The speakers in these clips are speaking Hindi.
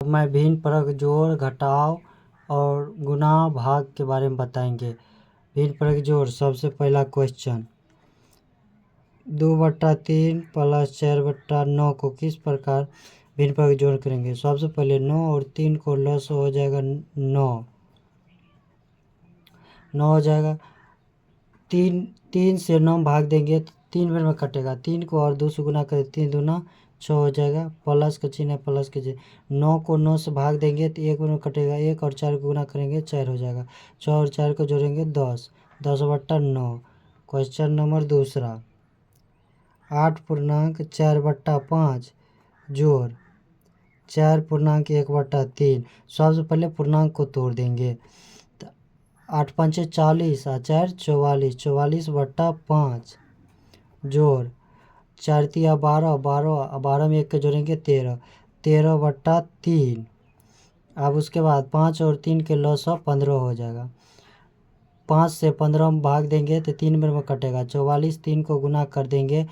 मैं भिन्न परक जोड़ घटाव और गुणा भाग के बारे में बताएंगे। भिन्न परक जोड़, सबसे पहला क्वेश्चन, 2/3 प्लस 4/9 को किस प्रकार भिन्न परक जोड़ करेंगे। सबसे पहले 9 और 3 को लस हो जाएगा 9 हो जाएगा। 3 से 9 भाग देंगे तो 3 बार में कटेगा। 3 को और 2 से गुना करें, 3 दूना 6 हो जाएगा। प्लस का चिन्ह है, प्लस के चिन्ह। 9 को 9 से भाग देंगे तो 1 बार में कटेगा। 1 और 4 को गुना करेंगे, 4 हो जाएगा। 6 और 4 को जोड़ेंगे 10, 10/9। क्वेश्चन नंबर दूसरा, 8.4/5 जोड़ 4.1/3। सबसे पहले पूर्णांक को तोड़ देंगे। 8 पंचे 40 और 4 44, 44/5 जोड़ 4 तिया 12, 12 में 1 के जोड़ेंगे 13, 13/3। अब उसके बाद 5 और 3 के लॉस 15 हो जाएगा। 5 से 15 में भाग देंगे तो 3 बार में कटेगा। 44, 3 को गुना कर देंगे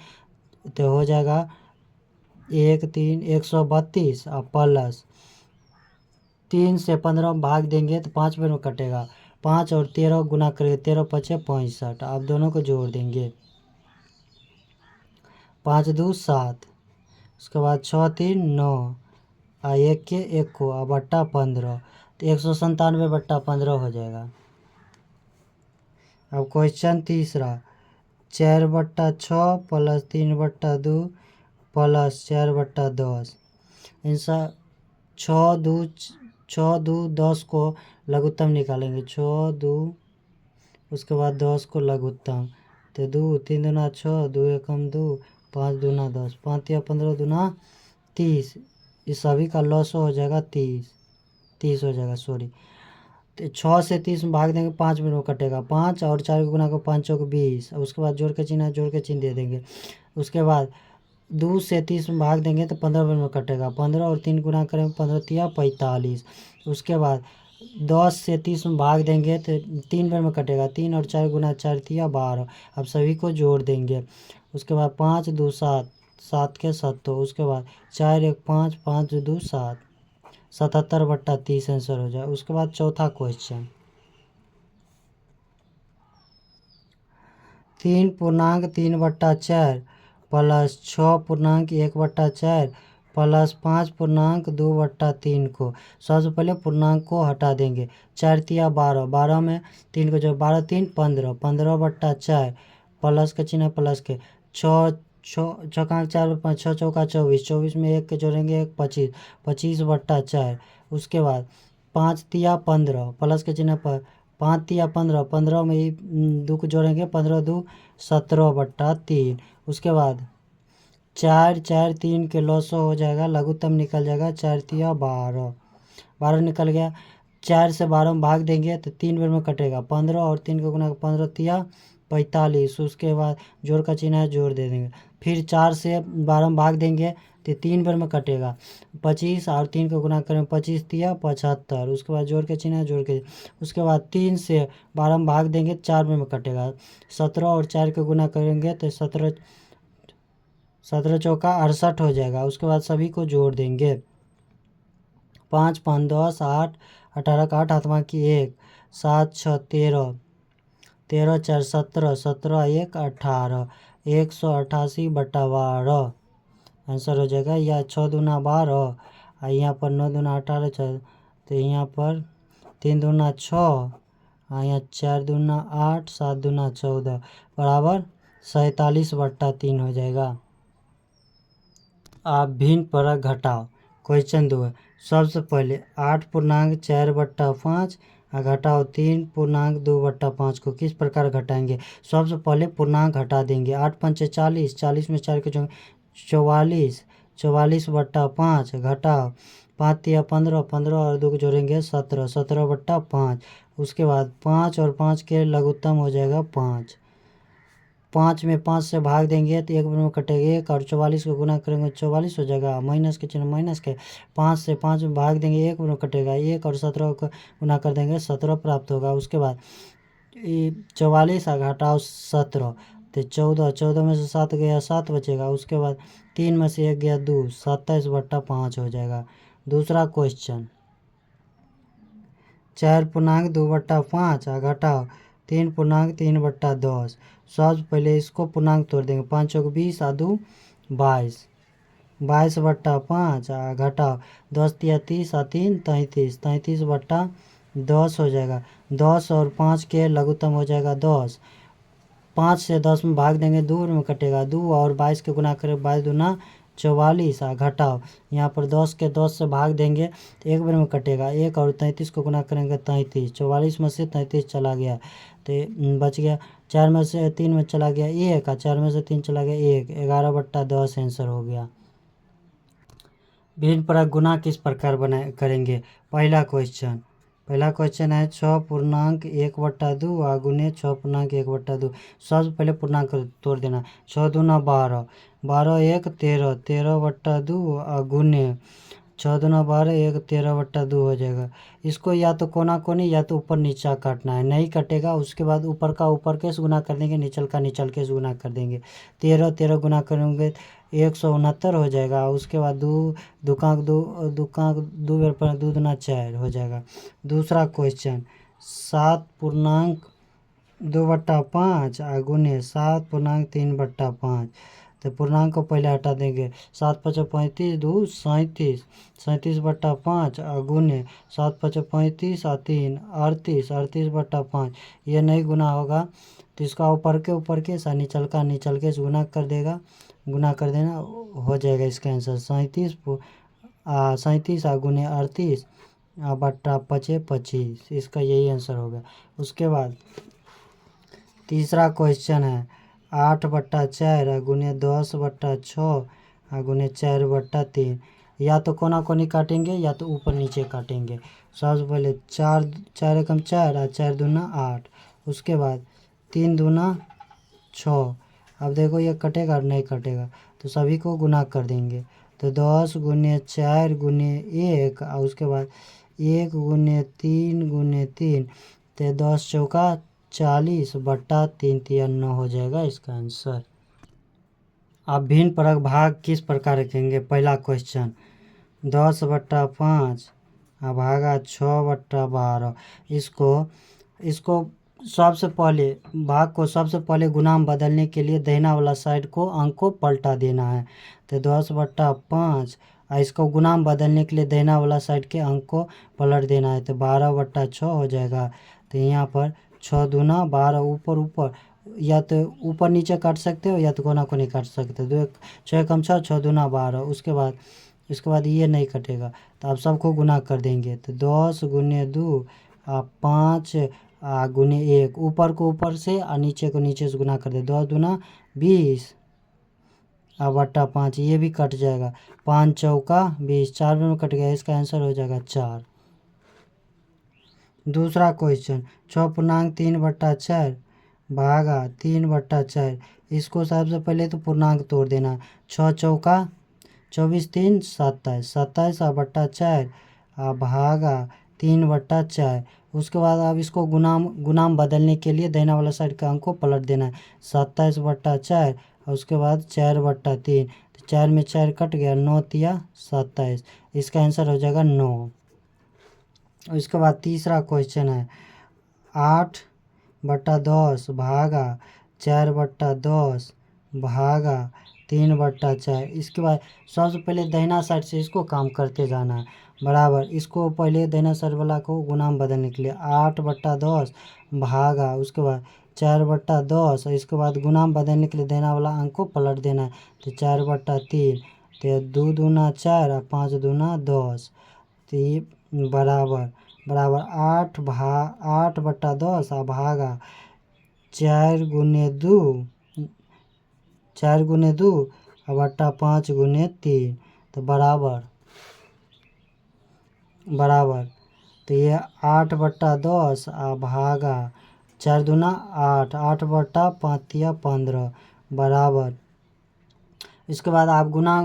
तो हो जाएगा 1 3 132 और प्लस 3 से 15 में भाग देंगे तो 5 बार में कटेगा। 5 और 13 गुना करेंगे, 13 पचे 65। अब दोनों को जोड़ देंगे, 5 2 7, उसके बाद 6 3 9 और 1 के 1 को और बट्टा 15, तो 197/15 हो जाएगा। अब क्वेश्चन तीसरा, 4/6 प्लस 3/2 प्लस 4/10। इनसा 6 2 10 को लघुत्तम निकालेंगे। 6 2, उसके बाद 10 को लघुत्तम, तो 2 3 दूना 6, 2 एकम 2, 5 दूना 10, 5 तिया 15 दूना 30। इस सभी का लॉस हो जाएगा 30 हो जाएगा, सॉरी। तो 6 से 30 में भाग देंगे, 5 मिनट में कटेगा। 5 और 4 को गुना को 5 चौक 20। उसके बाद जोड़ के चिन्ह दे देंगे। उसके बाद 2 से 30 में भाग देंगे तो 15 मिनट में कटेगा। 15 और 3 गुना करेंगे, 15 तिया 45। उसके बाद 10 से 30 में भाग देंगे तो 3 बार में कटेगा। 3 और 4 गुना 4 तिया 12। अब सभी को जोड़ देंगे। उसके बाद 5 2 7, 7 के 7। उसके बाद 4 1 5, 5 2 7, 77/30 आंसर हो जाए। उसके बाद चौथा क्वेश्चन, 3.3/4 प्लस 6.1/4 प्लस 5.2/3 को सबसे पहले पूर्णांक को हटा देंगे। 4 तिया 12, 12 में 3 को जो 12 3 15, 15/4 प्लस का चिन्ह प्लस के 6 चौका 4 5 6 चौका 24, 24 में 1 के जोड़ेंगे 1 25, 25/4। उसके बाद 5 तिया 15 प्लस के चिन्ह पर 5 तिया 15, 15 में 2 को जोड़ेंगे, 15 2 17/3। उसके बाद 4 4 3 के लॉस हो जाएगा, लघुत्तम निकल जाएगा। 4 तिया 12, 12 निकल गया। 4 से 12 में भाग देंगे तो 3 बार में कटेगा। 15 और 3 को गुना 15 तिया 45। उसके बाद जोड़ का चिन्ह है, जोड़ दे देंगे। फिर 4 से 12 में भाग देंगे तो 3 बार में कटेगा। 25 और 3 को गुना करें, 25 तिया 75। उसके बाद जोड़ के चिन्ह है, जोड़ के। उसके बाद 3 से 12 में भाग देंगे, 4 बार में कटेगा। 17 और 4 को गुना करेंगे तो 17 चौका 68 हो जाएगा। उसके बाद सभी को जोड़ देंगे। 5 5 10, 8 18 का 8 हाथमा की 1, 7 6 13, 13 4 17, 17 1 18, 188/12 आंसर हो जाएगा। या 6 दूना 12 और यहाँ पर 9 दूना 18, तो यहाँ पर 3 दूना 6 और यहाँ 4 दूना 8, 7 दूना 14 बराबर 47/3 हो जाएगा। आप भिन्न परक घटाओ। क्वेश्चन 2 है, सबसे पहले 8.4/5 और घटाओ 3.2/5 को किस प्रकार घटाएंगे। सबसे पहले पूर्णांक हटा देंगे। 8 पंचे 40, 40 में 4 के 44, 44/5 घटाओ 5 तिया 15, 15 और 2 को जोड़ेंगे 17, 17/5। उसके बाद 5 और 5 के लघुत्तम हो जाएगा 5। 5 में 5 से भाग देंगे तो 1 बार में कटेगा 1 और 44 को गुना करेंगे 44 हो जाएगा। माइनस के चिन्ह माइनस के, 5 से 5 में भाग देंगे 1 बार में कटेगा 1 और 17 को गुना कर देंगे 17 प्राप्त होगा। उसके बाद 44 घटाओ 17 तो 14, 14 में से 7 गया 7 बचेगा। उसके बाद 3 में से 1 गया 2, 27/5 हो जाएगा। दूसरा क्वेश्चन 4.2/5 घटाओ 3.3/10। सबसे पहले इसको पूर्णांक तोड़ देंगे। 5 चौक 20 और 2 22। 22/5 घटाओ 10 तिया 30 और 3 33। 33/10 हो जाएगा। 10 और 5 के लघुत्तम हो जाएगा 10। 5 से 10 में भाग देंगे 2 में कटेगा 2 और 22 के गुना करें 22 दूना 44 घटाओ। यहाँ पर 10 के 10 से भाग देंगे तो 1 बार में कटेगा 1 और 33 को गुना करेंगे 33। 44 में से 33 चला गया तो बच गया 4 में से 3 में चला गया 1 और 4 में से 3 चला गया 1। 11/10 आंसर हो गया। भिन्न परक गुना किस प्रकार करेंगे। पहला क्वेश्चन है 6.1/2 गुने 6.1/2। सबसे पहले पूर्णांक तोड़ देना। 6 दूना 12, 12 1 13, 13/2 गुने 6 दूना 12 1 13/2 हो जाएगा। इसको या तो कोना कोनी या तो ऊपर नीचा काटना है, नहीं कटेगा। उसके बाद ऊपर का ऊपर के से गुना कर देंगे, नीचल का नीचल के से गुना कर देंगे। 13 13 गुना करेंगे 169 हो जाएगा। उसके बाद 2 दुकान 2 बेर पर 2 दूना 4 हो जाएगा। दूसरा क्वेश्चन 7.2/5 गुने 7.3/5। तो पूर्णांक को पहले हटा देंगे। 7 5 35 2 37। 37/5 गुने 7 5 35 और 3 38। 38/5 ये नहीं गुना होगा तो इसका ऊपर के सा निचल के से गुना कर देना हो जाएगा। इसका आंसर 37 गुने 38 बट्टा 5 25। इसका यही आंसर होगा। उसके बाद तीसरा क्वेश्चन है 8/4 गुने 10/6 गुने 4/3। या तो कोना कोनी काटेंगे या तो ऊपर नीचे काटेंगे। सबसे पहले 4 4 एकम 4 और 4 दूना 8। उसके बाद 3 दूना 6। अब देखो ये कटेगा और नहीं कटेगा तो सभी को गुना कर देंगे। तो 10 गुने 4 गुने 1 और उसके बाद 1 गुने 3 तो 10 चौका 40/3 तिया 9 हो जाएगा इसका आंसर। अब भिन्न परक भाग किस प्रकार रखेंगे। पहला क्वेश्चन 10/5 भागा 6/12। इसको सबसे पहले भाग को सबसे पहले गुना में बदलने के लिए दाहिना वाला साइड को अंक को पलटा देना है। तो 10/5 और इसको गुना में बदलने के लिए दाहिना वाला साइड के अंक को पलट देना है। तो 12/6 हो जाएगा। तो यहाँ पर 6 दूना 12 ऊपर या तो ऊपर नीचे काट सकते हो या तो कोना कोनी काट सकते हो। 6 कम 6 6 दूना 12। उसके बाद ये नहीं कटेगा तो आप सबको गुना कर देंगे। तो 10 गुने 2 और 5 गुने 1। ऊपर को ऊपर से और नीचे को नीचे से गुना कर दे। 10 दूना 20 बट्टा 5 ये भी कट जाएगा। 5 चौका 20 4 में कट गया। इसका आंसर हो जाएगा 4। दूसरा क्वेश्चन 6.3/4 भागा 3/4। इसको सबसे पहले तो पूर्णांक तोड़ देना। 6 चौका 24 3 27। 27/4 भागा 3/4। उसके बाद अब इसको गुनाम बदलने के लिए दाहिना वाला साइड का अंक को पलट देना है। 27/4 और उसके बाद 4/3। तो 4 में 4 कट गया 9 तिया 27। इसका आंसर हो जाएगा 9। इसके बाद तीसरा क्वेश्चन है 8/10 भागा 4/10 भागा 3/4। इसके बाद सबसे पहले दाहिना साइड से इसको काम करते जाना है बराबर। इसको पहले दाहिना साइड वाला को गुना में बदलने के लिए 8/10 भागा उसके बाद 4/10। इसके बाद गुना में बदलने के लिए दाहिना वाला अंक को पलट देना है। तो 4/3। तो 2 दूना 4 और 5 दूना 10। तो ये बराबर 8/10 भागा 4 गुने 2 बट्टा 5 गुने 3। तो बराबर तो ये 8/10 भागा 4 दूना 8 8/5 तिया 15 बराबर। इसके बाद आप गुना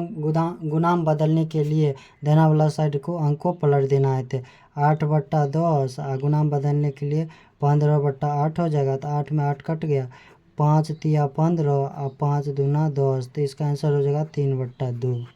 में बदलने के लिए दाहिना वाला साइड को अंक को पलट देना है। तो 8/10 गुना में बदलने के लिए 15/8 हो जाएगा। तो 8 में 8 कट गया 5 तिया 15 और 5 दूना 10। तो इसका आंसर हो जाएगा 3/2।